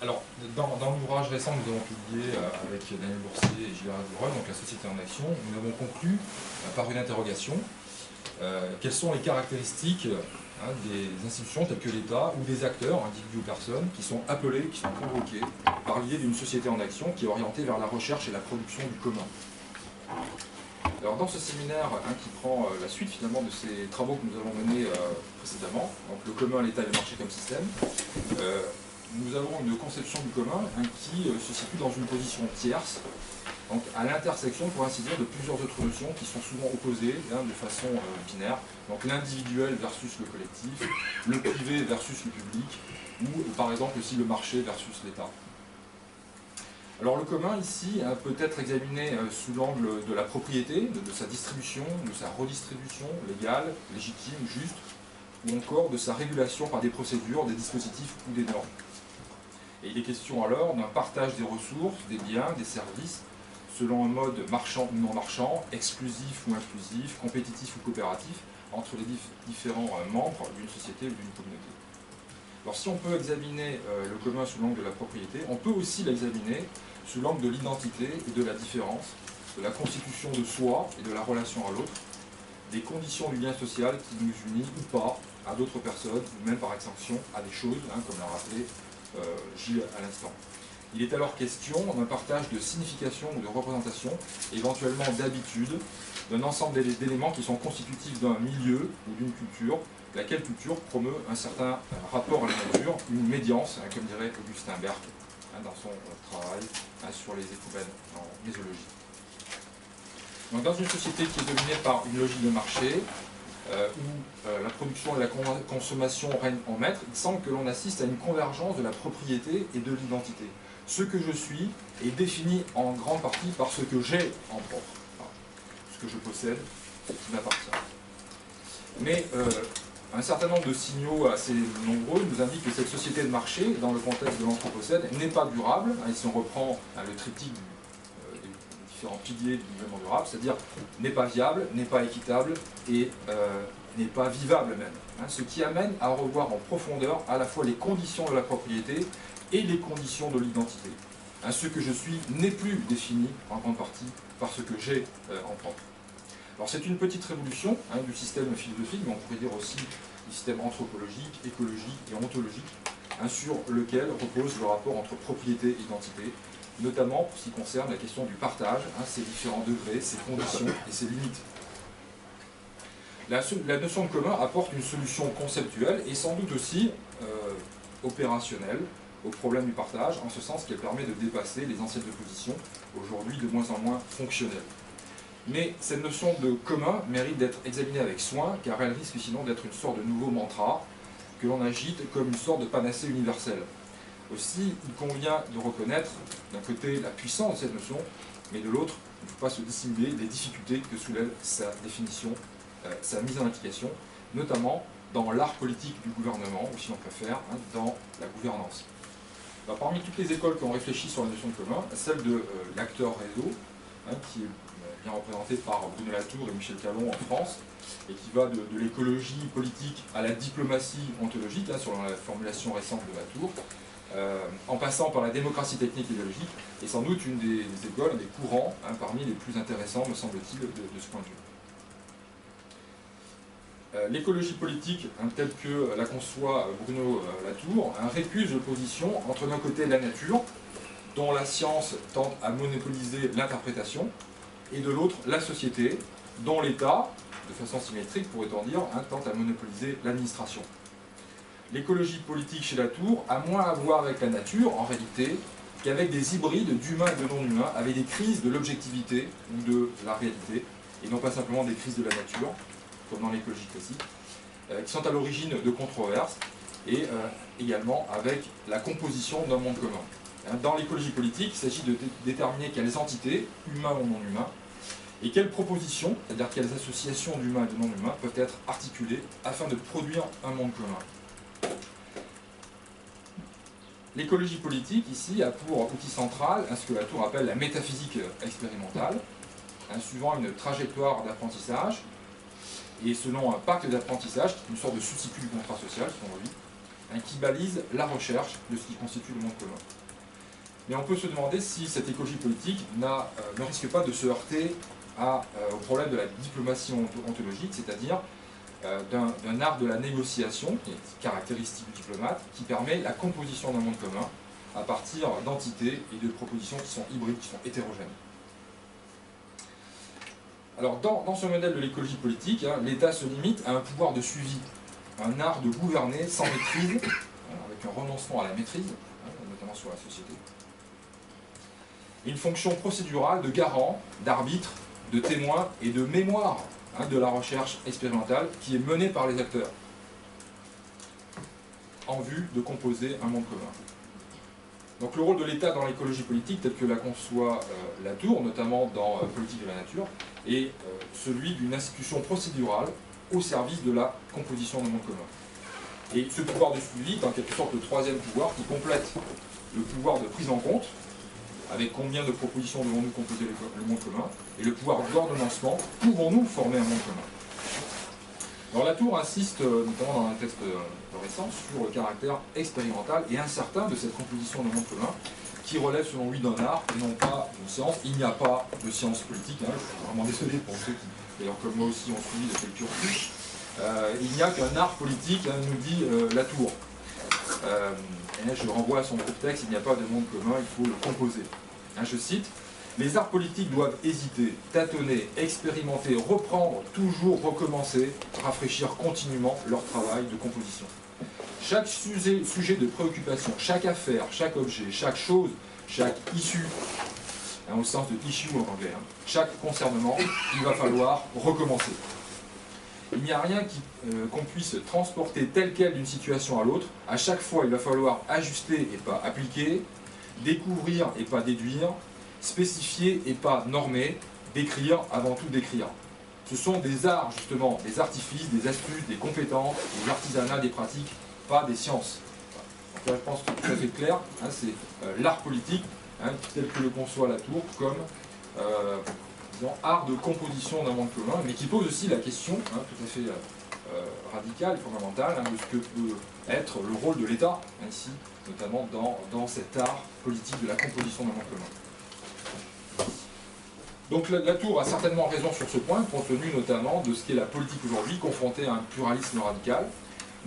Alors, dans l'ouvrage récent que nous avons publié avec Daniel Boursier et Gilles Dubreuil, donc la société en action, nous avons conclu par une interrogation quelles sont les caractéristiques des institutions telles que l'État ou des acteurs, individus ou personnes, qui sont appelés, qui sont convoqués par l'idée d'une société en action qui est orientée vers la recherche et la production du commun. Alors dans ce séminaire qui prend la suite finalement de ces travaux que nous avons menés précédemment, donc le commun, l'État et le marché comme système, nous avons une conception du commun qui se situe dans une position tierce, donc à l'intersection, pour ainsi dire, de plusieurs autres notions qui sont souvent opposées de façon binaire. Donc l'individuel versus le collectif, le privé versus le public, ou par exemple aussi le marché versus l'État. Alors le commun ici peut être examiné sous l'angle de la propriété, de sa distribution, de sa redistribution légale, légitime, juste, ou encore de sa régulation par des procédures, des dispositifs ou des normes. Et il est question alors d'un partage des ressources, des biens, des services, selon un mode marchand ou non marchand, exclusif ou inclusif, compétitif ou coopératif, entre les différents membres d'une société ou d'une communauté. Alors si on peut examiner le commun sous l'angle de la propriété, on peut aussi l'examiner sous l'angle de l'identité et de la différence, de la constitution de soi et de la relation à l'autre, des conditions du lien social qui nous unit ou pas à d'autres personnes, ou même par extension à des choses, comme l'a rappelé Gilles à l'instant. Il est alors question d'un partage de signification ou de représentation, éventuellement d'habitude, d'un ensemble d'éléments qui sont constitutifs d'un milieu ou d'une culture, laquelle culture promeut un certain rapport à la nature, une médiance, comme dirait Augustin Berg dans son travail sur les écoumènes en mésologie. Donc, dans une société qui est dominée par une logique de marché, où la production et la consommation règnent en maître, il semble que l'on assiste à une convergence de la propriété et de l'identité. Ce que je suis est défini en grande partie par ce que j'ai en propre, ce que je possède, ce qui m'appartient. Mais un certain nombre de signaux assez nombreux nous indiquent que cette société de marché, dans le contexte de l'anthropocène, n'est pas durable. Et si on reprend le triptyque des différents piliers du développement durable, c'est-à-dire n'est pas viable, n'est pas équitable et n'est pas vivable même. Ce qui amène à revoir en profondeur à la fois les conditions de la propriété et les conditions de l'identité. Ce que je suis n'est plus défini en grande partie par ce que j'ai en propre. Alors c'est une petite révolution du système philosophique, mais on pourrait dire aussi du système anthropologique, écologique et ontologique, sur lequel repose le rapport entre propriété et identité, notamment pour ce qui concerne la question du partage, ses différents degrés, ses conditions et ses limites. La notion de commun apporte une solution conceptuelle et sans doute aussi opérationnelle au problème du partage, en ce sens qu'elle permet de dépasser les anciennes oppositions, aujourd'hui de moins en moins fonctionnelles. Mais cette notion de commun mérite d'être examinée avec soin, car elle risque sinon d'être une sorte de nouveau mantra que l'on agite comme une sorte de panacée universelle. Aussi, il convient de reconnaître d'un côté la puissance de cette notion, mais de l'autre, il ne faut pas se dissimuler des difficultés que soulève sa définition, sa mise en application, notamment dans l'art politique du gouvernement, ou si on préfère, dans la gouvernance. Alors, parmi toutes les écoles qui ont réfléchi sur la notion de commun, celle de l'acteur réseau, qui est bien représenté par Bruno Latour et Michel Calon en France, et qui va de l'écologie politique à la diplomatie ontologique, selon la formulation récente de Latour, en passant par la démocratie technique et idéologique, est sans doute une des écoles, un des courants parmi les plus intéressants, me semble-t-il, de ce point de vue. L'écologie politique, telle que la conçoit Bruno Latour, récuse l'opposition entre d'un côté la nature, dont la science tente à monopoliser l'interprétation, et de l'autre la société, dont l'État, de façon symétrique pourrait-on dire, tente à monopoliser l'administration. L'écologie politique chez Latour a moins à voir avec la nature, en réalité, qu'avec des hybrides d'humains et de non-humains, avec des crises de l'objectivité ou de la réalité, et non pas simplement des crises de la nature, comme dans l'écologie classique, qui sont à l'origine de controverses, et également avec la composition d'un monde commun. Dans l'écologie politique, il s'agit de déterminer quelles entités, humains ou non humains, et quelles propositions, c'est-à-dire quelles associations d'humains et de non humains, peuvent être articulées afin de produire un monde commun. L'écologie politique, ici, a pour outil central ce que Latour appelle la métaphysique expérimentale, suivant une trajectoire d'apprentissage, et selon un pacte d'apprentissage, qui est une sorte de substitut du contrat social, selon lui, qui balise la recherche de ce qui constitue le monde commun. Mais on peut se demander si cette écologie politique ne risque pas de se heurter au problème de la diplomatie ontologique, c'est-à-dire d'un art de la négociation, qui est caractéristique du diplomate, qui permet la composition d'un monde commun à partir d'entités et de propositions qui sont hybrides, qui sont hétérogènes. Alors, dans ce modèle de l'écologie politique, l'État se limite à un pouvoir de suivi, un art de gouverner sans maîtrise, avec un renoncement à la maîtrise, notamment sur la société, et une fonction procédurale de garant, d'arbitre, de témoin et de mémoire de la recherche expérimentale qui est menée par les acteurs, en vue de composer un monde commun. Donc le rôle de l'État dans l'écologie politique, tel que la conçoit Latour, notamment dans Politique de la nature, est celui d'une institution procédurale au service de la composition d'un monde commun. Et ce pouvoir de suivi est en quelque sorte le troisième pouvoir qui complète le pouvoir de prise en compte, avec combien de propositions devons-nous composer le monde commun, et le pouvoir d'ordonnancement, pouvons-nous former un monde commun. Alors Latour insiste, notamment dans un texte récent, sur le caractère expérimental et incertain de cette composition d'un monde commun, qui relève selon lui d'un art et non pas d'une science. Il n'y a pas de science politique, je suis vraiment désolé pour ceux qui, d'ailleurs comme moi aussi, ont suivi de lecture plus. Il n'y a qu'un art politique, nous dit Latour. Et je renvoie à son propre texte, il n'y a pas de monde commun, il faut le composer. Je cite, « Les arts politiques doivent hésiter, tâtonner, expérimenter, reprendre, toujours recommencer, rafraîchir continuellement leur travail de composition. Chaque sujet de préoccupation, chaque affaire, chaque objet, chaque chose, chaque issue, au sens de issue en anglais, chaque concernement, il va falloir recommencer. Il n'y a rien qu'on puisse transporter tel quel d'une situation à l'autre. À chaque fois, il va falloir ajuster et pas appliquer, découvrir et pas déduire, spécifier et pas normer, décrire avant tout décrire. Ce sont des arts, justement, des artifices, des astuces, des compétences, des artisanats, des pratiques, pas des sciences. Donc là, je pense que c'est tout à fait clair, c'est l'art politique, tel que le conçoit Latour, comme art de composition d'un monde commun, mais qui pose aussi la question, tout à fait radicale et fondamentale, de ce que peut être le rôle de l'État, ici, notamment dans cet art politique de la composition d'un monde commun. Donc Latour a certainement raison sur ce point, compte tenu notamment de ce qu'est la politique aujourd'hui, confrontée à un pluralisme radical,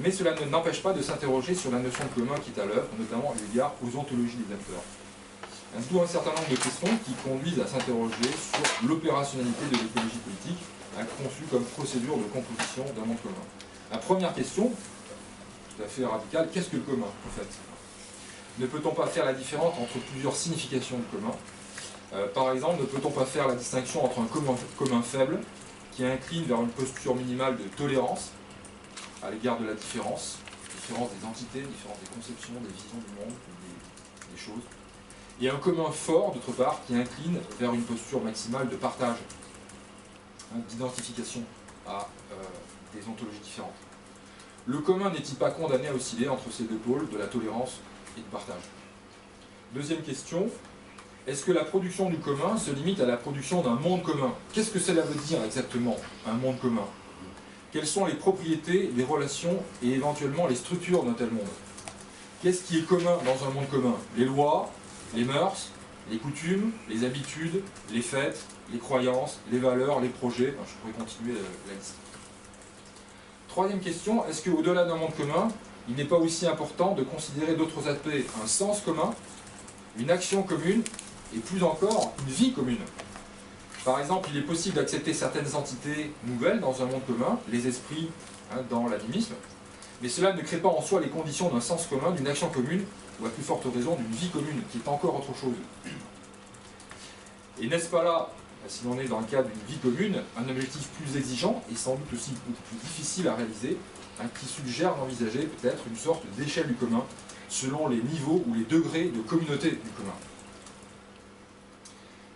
mais cela n'empêche pas de s'interroger sur la notion de commun qui est à l'œuvre, notamment à l'égard aux ontologies des acteurs. D'où un certain nombre de questions qui conduisent à s'interroger sur l'opérationnalité de l'écologie politique, conçue comme procédure de composition d'un monde commun. La première question, tout à fait radicale, qu'est-ce que le commun en fait? Ne peut-on pas faire la différence entre plusieurs significations de commun? Par exemple, ne peut-on pas faire la distinction entre un commun faible, qui incline vers une posture minimale de tolérance à l'égard de la différence des entités, différence des conceptions, des visions du monde, des choses, et un commun fort, d'autre part, qui incline vers une posture maximale de partage, d'identification à des ontologies différentes. Le commun n'est-il pas condamné à osciller entre ces deux pôles de la tolérance et du partage? Deuxième question, est-ce que la production du commun se limite à la production d'un monde commun? Qu'est-ce que cela veut dire exactement, un monde commun? Quelles sont les propriétés, les relations et éventuellement les structures d'un tel monde? Qu'est-ce qui est commun dans un monde commun? Les lois, les mœurs, les coutumes, les habitudes, les fêtes, les croyances, les valeurs, les projets. Je pourrais continuer la liste. Troisième question, est-ce qu'au-delà d'un monde commun, il n'est pas aussi important de considérer d'autres aspects, un sens commun, une action commune, et plus encore, une vie commune? Par exemple, il est possible d'accepter certaines entités nouvelles dans un monde commun, les esprits dans l'animisme, mais cela ne crée pas en soi les conditions d'un sens commun, d'une action commune, ou à plus forte raison d'une vie commune, qui est encore autre chose. Et n'est-ce pas là, si l'on est dans le cadre d'une vie commune, un objectif plus exigeant, et sans doute aussi beaucoup plus difficile à réaliser, qui suggère d'envisager peut-être une sorte d'échelle du commun, selon les niveaux ou les degrés de communauté du commun.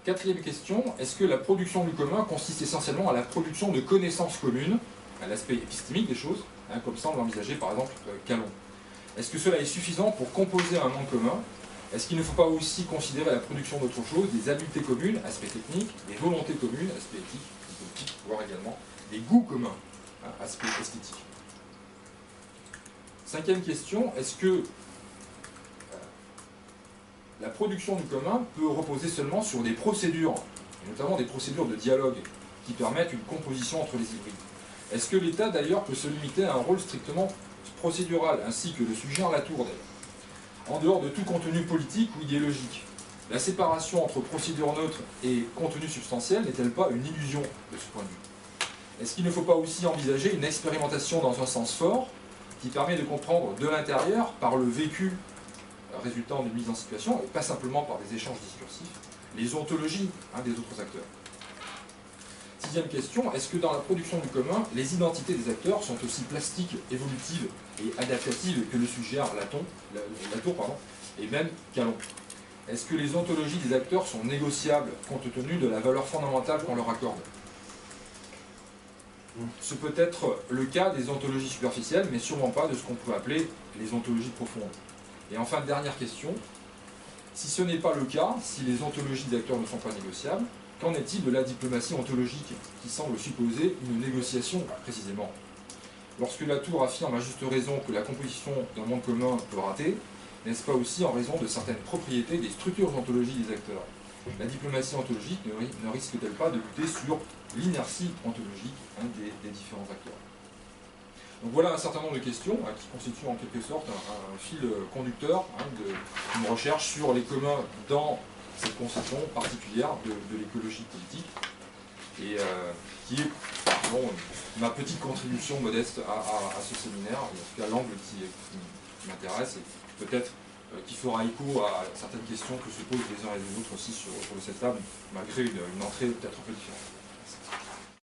Quatrième question, est-ce que la production du commun consiste essentiellement à la production de connaissances communes, à l'aspect épistémique des choses, comme semble envisager par exemple Calon? Est-ce que cela est suffisant pour composer un monde commun? Est-ce qu'il ne faut pas aussi considérer la production d'autre chose, des habiletés communes, aspect technique, des volontés communes, aspect éthique, politique, voire également des goûts communs, aspect esthétique? Cinquième question, est-ce que la production du commun peut reposer seulement sur des procédures, et notamment des procédures de dialogue, qui permettent une composition entre les hybrides? Est-ce que l'État, d'ailleurs, peut se limiter à un rôle strictement procédural, ainsi que le suggère Latour, d'ailleurs, en dehors de tout contenu politique ou idéologique? La séparation entre procédure neutre et contenu substantiel n'est-elle pas une illusion de ce point de vue? Est-ce qu'il ne faut pas aussi envisager une expérimentation dans un sens fort, qui permet de comprendre de l'intérieur, par le vécu résultant d'une mise en situation, et pas simplement par des échanges discursifs, les ontologies des autres acteurs? Sixième question, est-ce que dans la production du commun, les identités des acteurs sont aussi plastiques, évolutives et adaptatives que le suggère Latour, et même Calon? Est-ce que les ontologies des acteurs sont négociables compte tenu de la valeur fondamentale qu'on leur accorde? Ce peut être le cas des ontologies superficielles, mais sûrement pas de ce qu'on peut appeler les ontologies profondes. Et enfin, dernière question, si ce n'est pas le cas, si les ontologies des acteurs ne sont pas négociables, qu'en est-il de la diplomatie ontologique, qui semble supposer une négociation précisément? Lorsque Latour affirme à juste raison que la composition d'un monde commun peut rater, n'est-ce pas aussi en raison de certaines propriétés des structures ontologiques des acteurs? La diplomatie ontologique ne risque-t-elle pas de buter sur l'inertie ontologique des différents acteurs? Donc voilà un certain nombre de questions qui constituent en quelque sorte un fil conducteur d'une recherche sur les communs dans cette conception particulière de l'écologie politique, et qui est ma petite contribution modeste à ce séminaire, en tout cas l'angle qui m'intéresse, et peut-être qui fera écho à certaines questions que se posent les uns et les autres aussi sur cette table, malgré une entrée peut-être un peu différente.